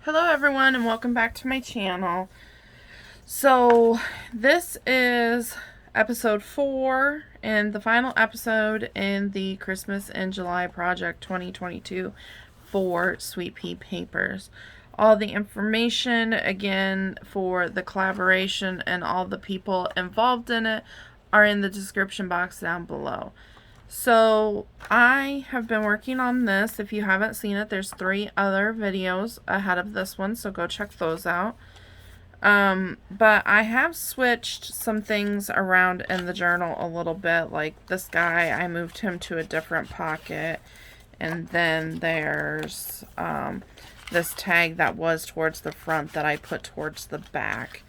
Hello everyone and welcome back to my channel. So this is episode 4 and the final episode in the Christmas in July project 2022 for Sweet Pea Papers. All the information again for the collaboration and all the people involved in it are in the description box down below. So I have been working on this. If you haven't seen it, there's 3 other videos ahead of this one, so go check those out. But I have switched some things around in the journal a little bit. Like this guy, I moved him to a different pocket. And then there's this tag that was towards the front that I put towards the back.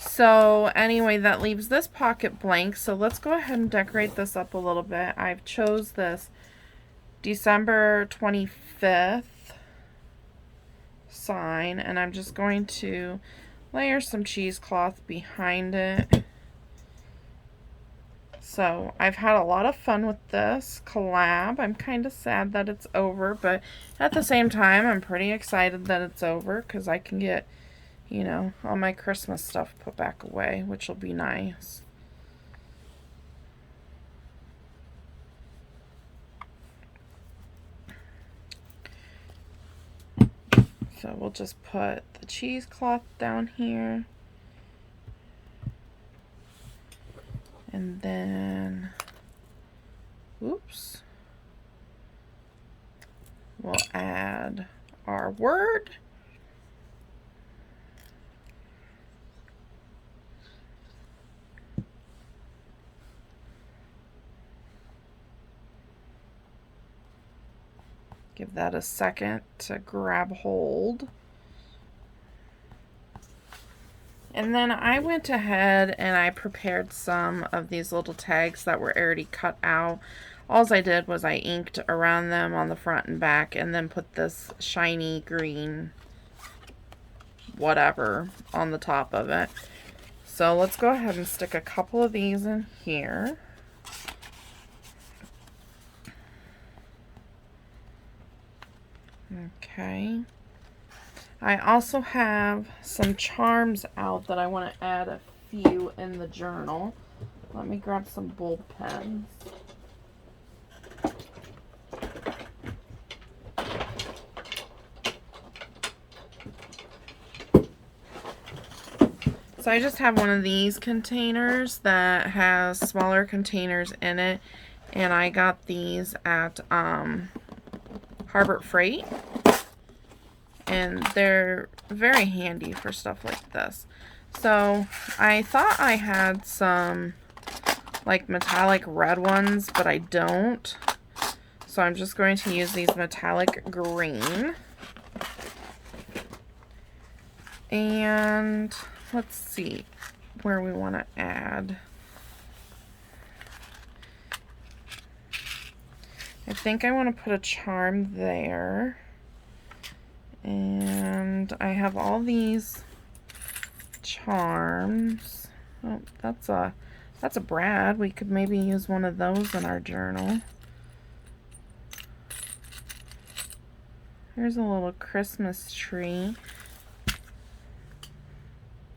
So anyway, that leaves this pocket blank. So let's go ahead and decorate this up a little bit. I've chose this December 25th sign, and I'm just going to layer some cheesecloth behind it. So I've had a lot of fun with this collab. I'm kind of sad that it's over, but at the same time, I'm pretty excited that it's over because I can get, you know, all my Christmas stuff put back away, which will be nice. So we'll just put the cheesecloth down here. And then, oops, we'll add our word. Give that a second to grab hold. And then I went ahead and I prepared some of these little tags that were already cut out. All I did was I inked around them on the front and back and then put this shiny green whatever on the top of it. So let's go ahead and stick a couple of these in here. Okay. I also have some charms out that I want to add a few in the journal. Let me grab some bulb pens. So I just have one of these containers that has smaller containers in it, and I got these at Harbor Freight. And they're very handy for stuff like this. So I thought I had some like metallic red ones, but I don't. So I'm just going to use these metallic green. And let's see where we want to add. I think I want to put a charm there. And I have all these charms. Oh, that's a Brad. We could maybe use one of those in our journal. Here's a little Christmas tree.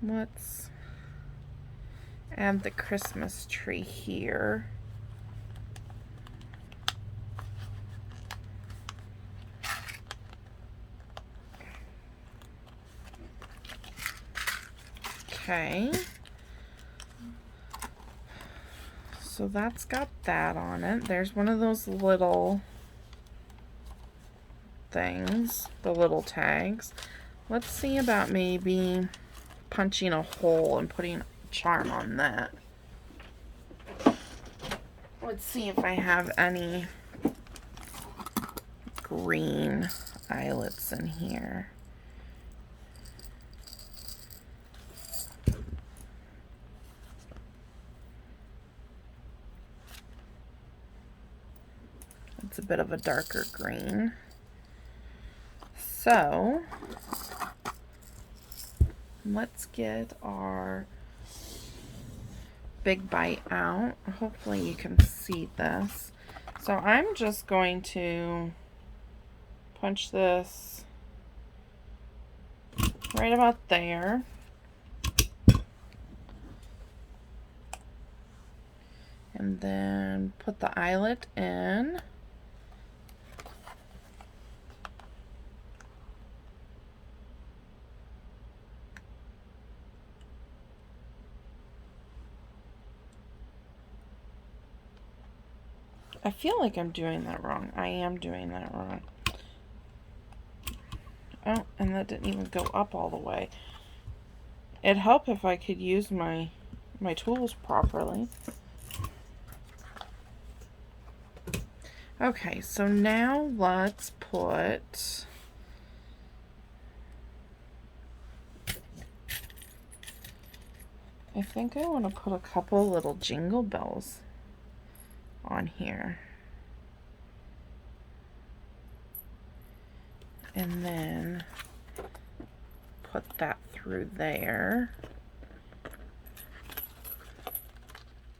Let's add the Christmas tree here. Okay, so that's got that on it. There's one of those little things, the little tags. Let's see about maybe punching a hole and putting a charm on that. Let's see if I have any green eyelets in here. It's a bit of a darker green. So let's get our big bite out. Hopefully you can see this. So I'm just going to punch this right about there. And then put the eyelet in. I feel like I'm doing that wrong. I am doing that wrong. Oh, and that didn't even go up all the way. It'd help if I could use my tools properly. Okay, so now let's put I think I want to put a couple little jingle bells on here. And then put that through there.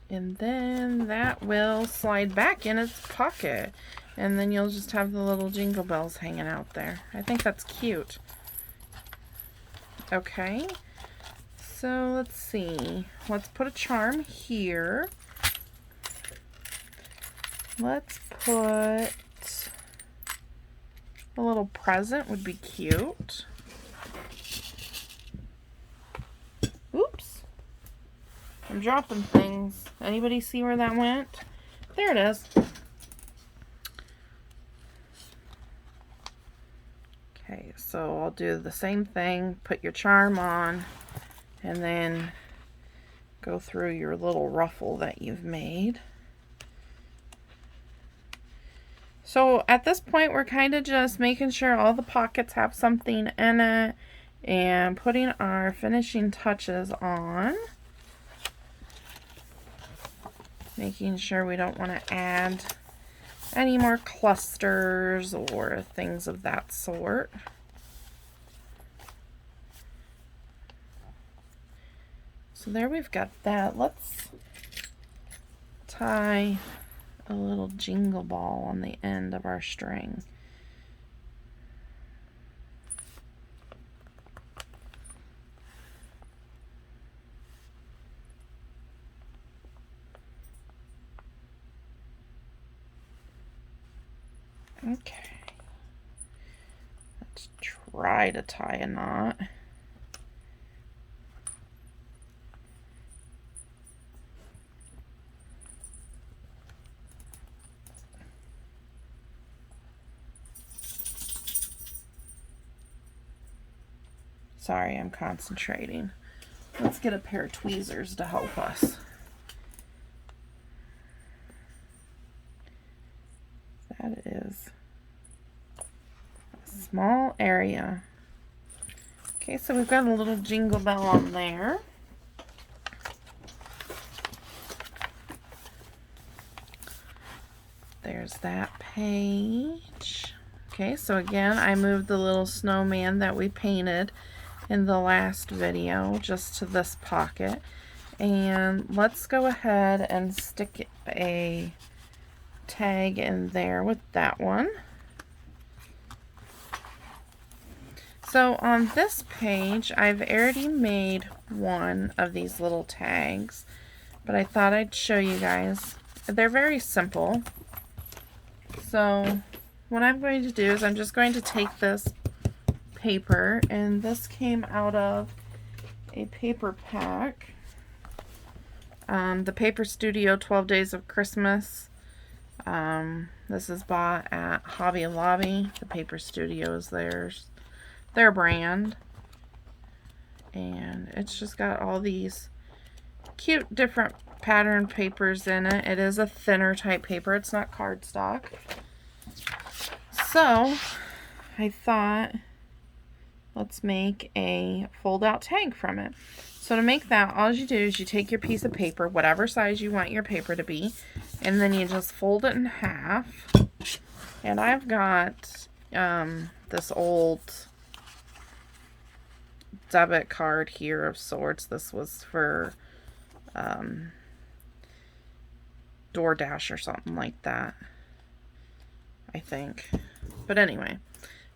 And then that will slide back in its pocket. And then you'll just have the little jingle bells hanging out there. I think that's cute. Okay. So let's see. Let's put a charm here. Let's put a little present would be cute. Oops. I'm dropping things. Anybody see where that went? There it is. Okay, so I'll do the same thing. Put your charm on and then go through your little ruffle that you've made. So at this point, we're kind of just making sure all the pockets have something in it and putting our finishing touches on. Making sure we don't want to add any more clusters or things of that sort. So there we've got that. Let's tie a little jingle ball on the end of our string. Okay. Let's try to tie a knot. Sorry, I'm concentrating. Let's get a pair of tweezers to help us. That is a small area. Okay, so we've got a little jingle bell on there. There's that page. Okay, so again, I moved the little snowman that we painted in the last video just to this pocket. And let's go ahead and stick a tag in there with that one. So on this page, I've already made one of these little tags, but I thought I'd show you guys. They're very simple. So what I'm going to do is I'm just going to take this paper, and this came out of a paper pack. The Paper Studio 12 Days of Christmas. This is bought at Hobby Lobby. The Paper Studio is their brand. And it's just got all these cute different pattern papers in it. It is a thinner type paper. It's not cardstock. So I thought, let's make a fold out tag from it. So to make that, all you do is you take your piece of paper, whatever size you want your paper to be, and then you just fold it in half. And I've got this old debit card here of sorts. This was for DoorDash or something like that, I think. But anyway,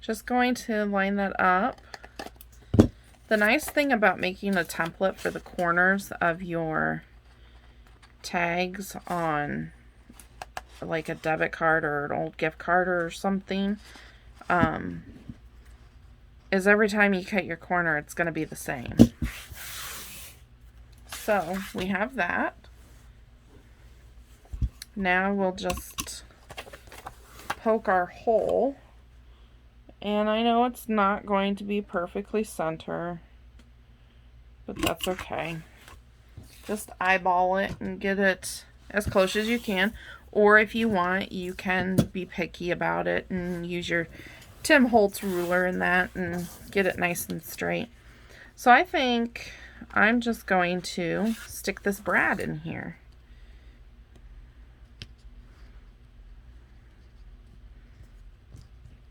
just going to line that up The nice thing about making a template for the corners of your tags on like a debit card or an old gift card or something, is every time you cut your corner, it's going to be the same. So we have that. Now we'll just poke our hole. And I know it's not going to be perfectly center, but that's okay. Just eyeball it and get it as close as you can. Or if you want, you can be picky about it and use your Tim Holtz ruler in that and get it nice and straight. So I think I'm just going to stick this brad in here.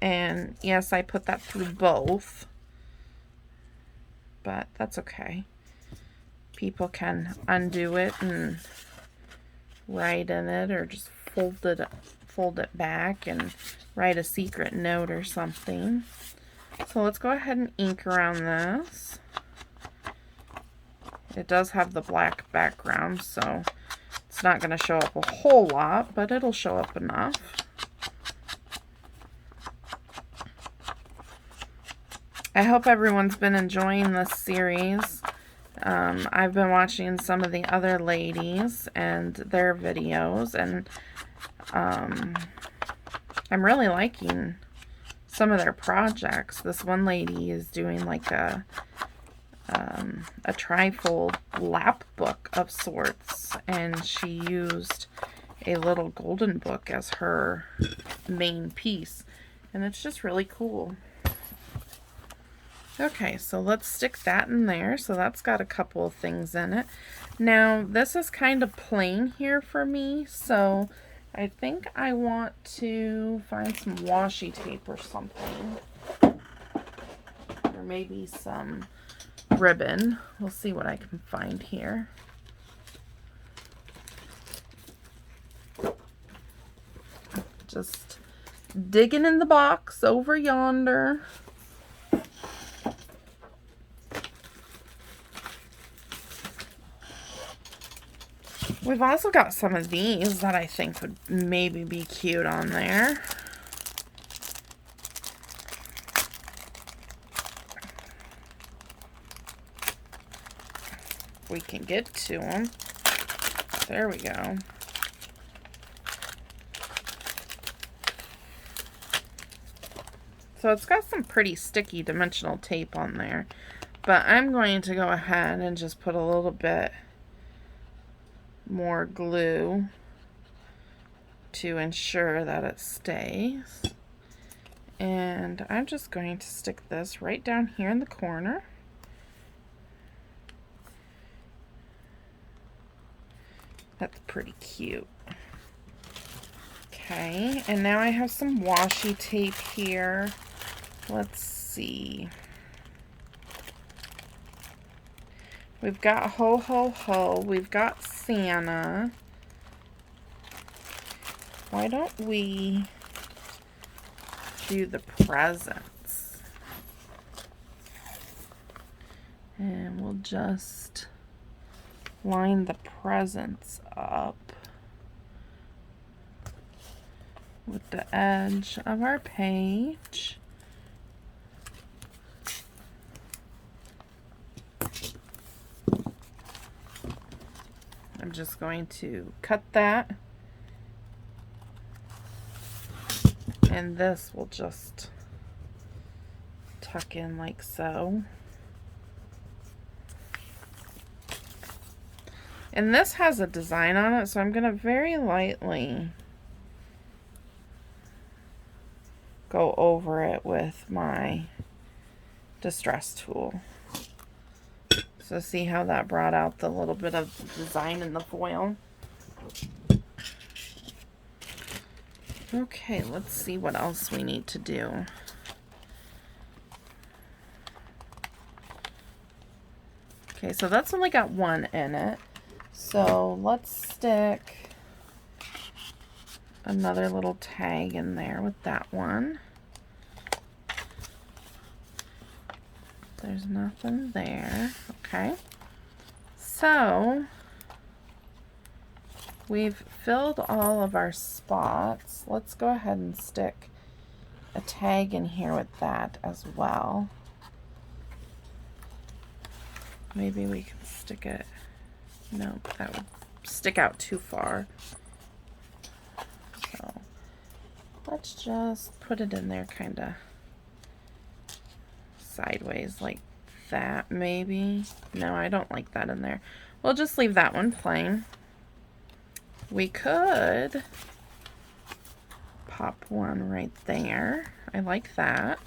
And yes, I put that through both, but that's okay. People can undo it and write in it, or just fold it back and write a secret note or something. So let's go ahead and ink around this. It does have the black background, so it's not going to show up a whole lot, but it'll show up enough. I hope everyone's been enjoying this series. I've been watching some of the other ladies and their videos, and I'm really liking some of their projects. This one lady is doing like a trifold lap book of sorts, and she used a little golden book as her main piece, and it's just really cool. Okay, so let's stick that in there. So that's got a couple of things in it. Now, this is kind of plain here for me, so I think I want to find some washi tape or something. Or maybe some ribbon. We'll see what I can find here. Just digging in the box over yonder. We've also got some of these that I think would maybe be cute on there. We can get to them. There we go. So it's got some pretty sticky dimensional tape on there, but I'm going to go ahead and just put a little bit more glue to ensure that it stays. And I'm just going to stick this right down here in the corner. That's pretty cute. Okay, and now I have some washi tape here. Let's see. We've got ho ho ho. We've got Santa. Why don't we do the presents? And we'll just line the presents up with the edge of our page. I'm just going to cut that, and this will just tuck in like so. And this has a design on it, so I'm going to very lightly go over it with my distress tool. So see how that brought out the little bit of design in the foil? Okay, let's see what else we need to do. Okay, so that's only got one in it. So let's stick another little tag in there with that one. There's nothing there. Okay. So, we've filled all of our spots. Let's go ahead and stick a tag in here with that as well. Maybe we can stick it. No, that would stick out too far. So let's just put it in there kind of sideways like that, maybe. No, I don't like that in there. We'll just leave that one plain. We could pop one right there. I like that.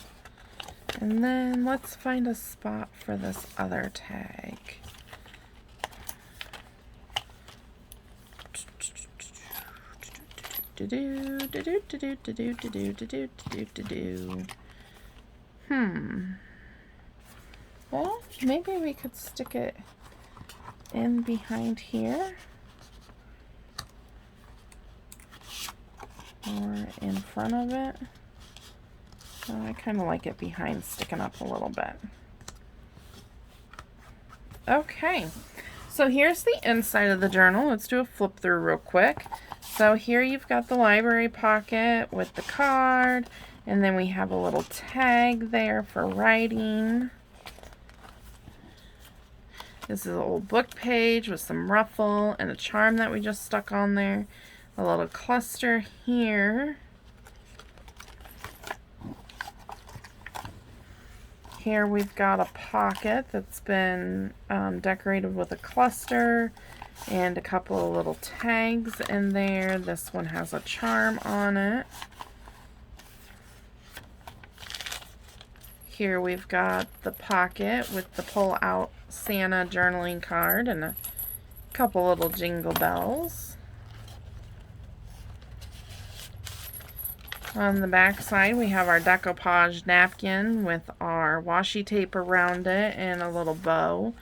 And then let's find a spot for this other tag. Well, maybe we could stick it in behind here. Or in front of it. Oh, I kind of like it behind, sticking up a little bit. Okay, so here's the inside of the journal. Let's do a flip through real quick. So here you've got the library pocket with the card, and then we have a little tag there for writing. This is an old book page with some ruffle and a charm that we just stuck on there. A little cluster here. Here we've got a pocket that's been decorated with a cluster and a couple of little tags in there. This one has a charm on it. Here we've got the pocket with the pull-out Santa journaling card and a couple little jingle bells. On the back side, we have our decoupage napkin with our washi tape around it and a little bow.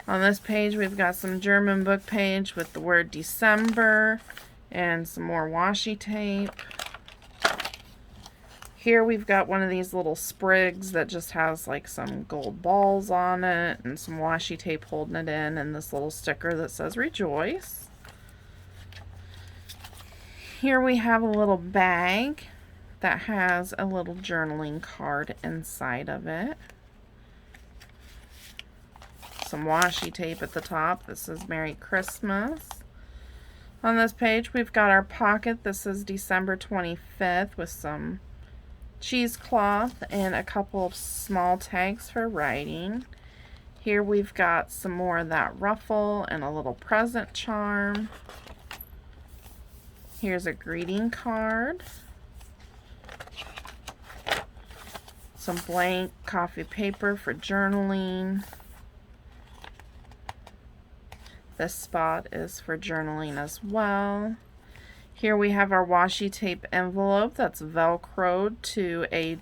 On this page, we've got some German book page with the word December and some more washi tape. Here we've got one of these little sprigs that just has like some gold balls on it and some washi tape holding it in, and this little sticker that says Rejoice. Here we have a little bag that has a little journaling card inside of it. Some washi tape at the top. This is Merry Christmas. On this page we've got our pocket. This is December 25th with some cheesecloth and a couple of small tags for writing. Here we've got some more of that ruffle and a little present charm. Here's a greeting card. Some blank coffee paper for journaling. This spot is for journaling as well. Here we have our washi tape envelope that's velcroed to a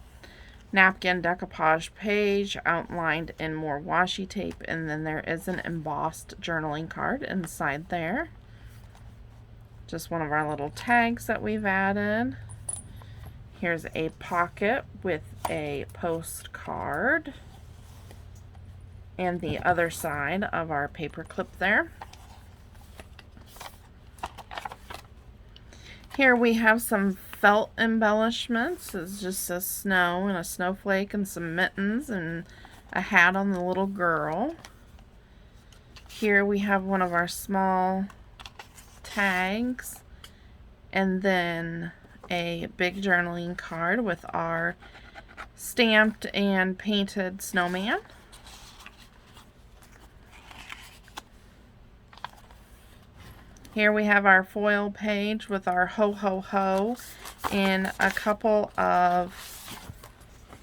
napkin decoupage page outlined in more washi tape, and then there is an embossed journaling card inside there. Just one of our little tags that we've added. Here's a pocket with a postcard and the other side of our paper clip there. Here we have some felt embellishments. It's just a snow and a snowflake and some mittens and a hat on the little girl. Here we have one of our small tags and then a big journaling card with our stamped and painted snowman. Here we have our foil page with our ho ho ho and a couple of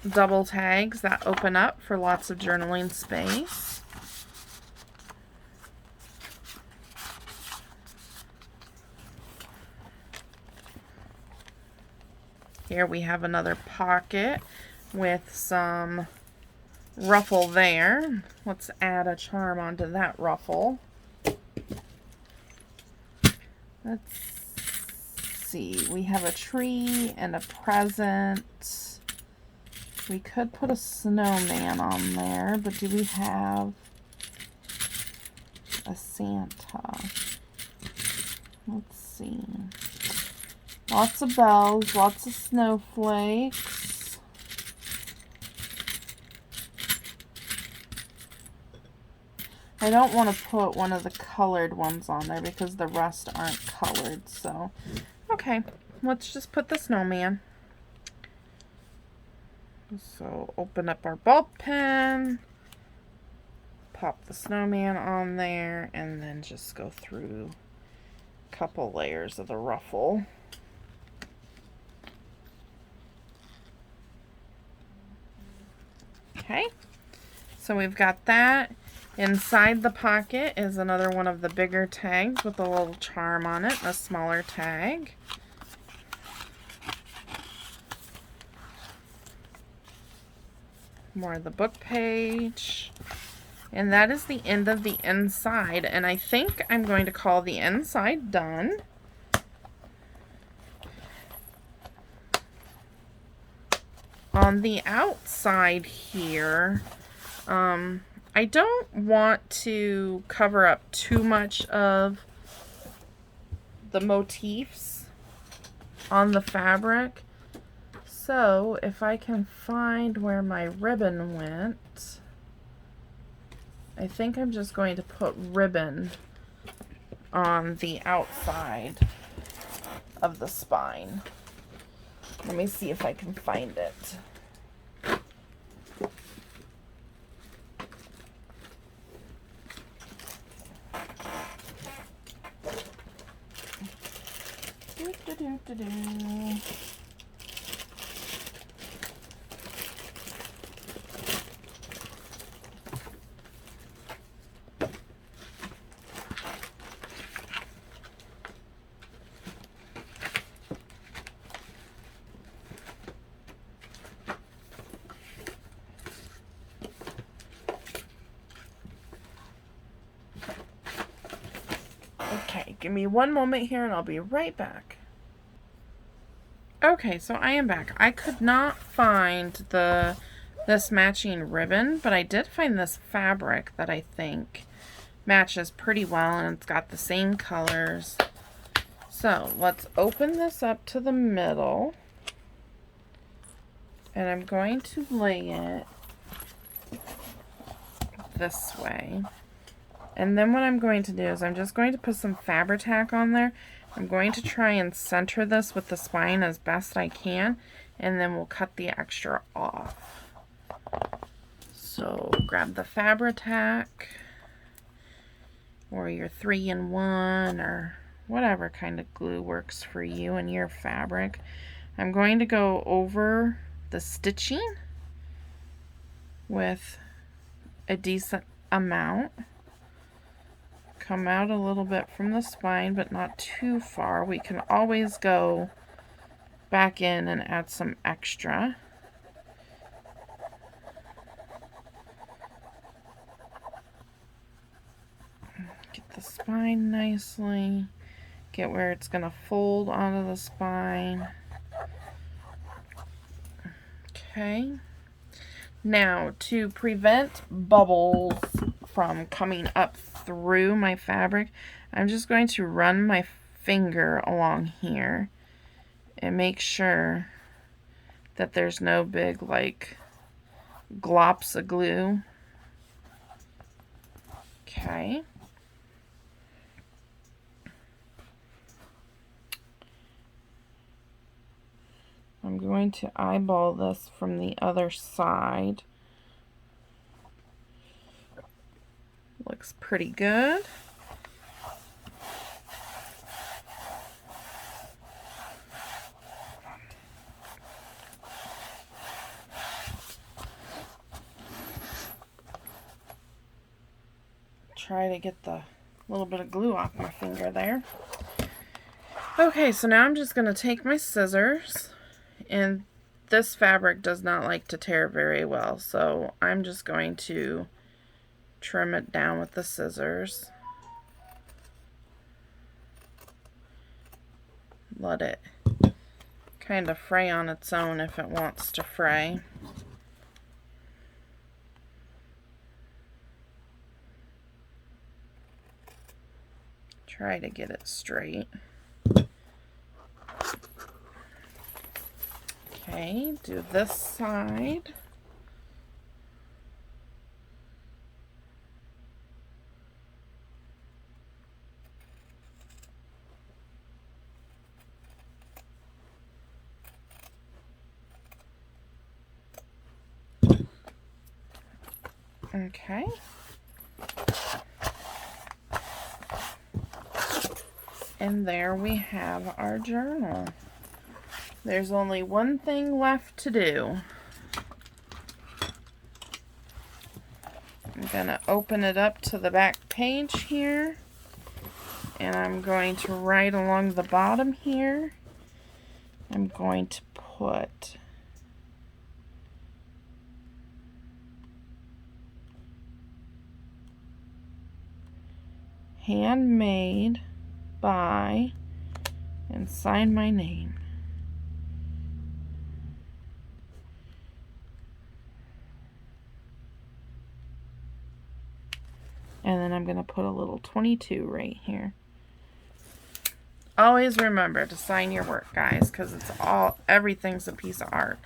double tags that open up for lots of journaling space. Here we have another pocket with some ruffle there. Let's add a charm onto that ruffle. Let's see, we have a tree and a present We could put a snowman on there, but do we have a Santa? Let's see. Lots of bells, lots of snowflakes. I don't want to put one of the colored ones on there because the rest aren't colored, so okay, let's just put the snowman. So open up our ball pen, pop the snowman on there, and then just go through a couple layers of the ruffle. Okay, so we've got that. Inside the pocket is another one of the bigger tags with a little charm on it, a smaller tag. More of the book page. And that is the end of the inside. And I think I'm going to call the inside done. On the outside here, I don't want to cover up too much of the motifs on the fabric. So if I can find where my ribbon went, I think I'm just going to put ribbon on the outside of the spine. Let me see if I can find it. Okay, give me one moment here and I'll be right back. Okay, so I am back. I could not find this matching ribbon, but I did find this fabric that I think matches pretty well, and it's got the same colors. So let's open this up to the middle, and I'm going to lay it this way. And then what I'm going to do is I'm just going to put some Fabri-Tac on there. I'm going to try and center this with the spine as best I can, and then we'll cut the extra off. So grab the Fabri-Tac or your 3-in-1 or whatever kind of glue works for you and your fabric. I'm going to go over the stitching with a decent amount. Come out a little bit from the spine, but not too far. We can always go back in and add some extra. Get the spine nicely. Get where it's going to fold onto the spine. Okay. Now, to prevent bubbles from coming up through my fabric, I'm just going to run my finger along here and make sure that there's no big like glops of glue. Okay. I'm going to eyeball this from the other side. Looks pretty good. Try to get the little bit of glue off my finger there. Okay, so now I'm just going to take my scissors, and this fabric does not like to tear very well, so I'm just going to trim it down with the scissors. Let it kind of fray on its own if it wants to fray. try to get it straight. Okay, do this side. Okay. And there we have our journal. There's only one thing left to do. I'm going to open it up to the back page here. And I'm going to write along the bottom here. I'm going to put handmade by and sign my name. And then I'm going to put a little 22 right here. Always remember to sign your work, guys, because everything's a piece of art.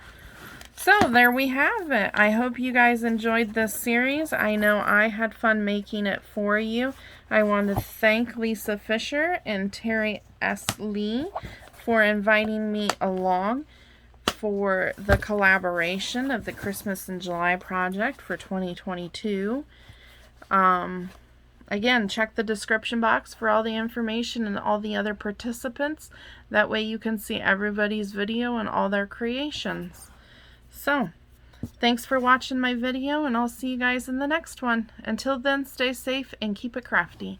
So there we have it. I hope you guys enjoyed this series. I know I had fun making it for you. I want to thank Lisa Fisher and Teri Lee for inviting me along for the collaboration of the Christmas in July project for 2022. Again, check the description box for all the information and all the other participants. That way you can see everybody's video and all their creations. So, thanks for watching my video, and I'll see you guys in the next one. Until then, stay safe and keep it crafty.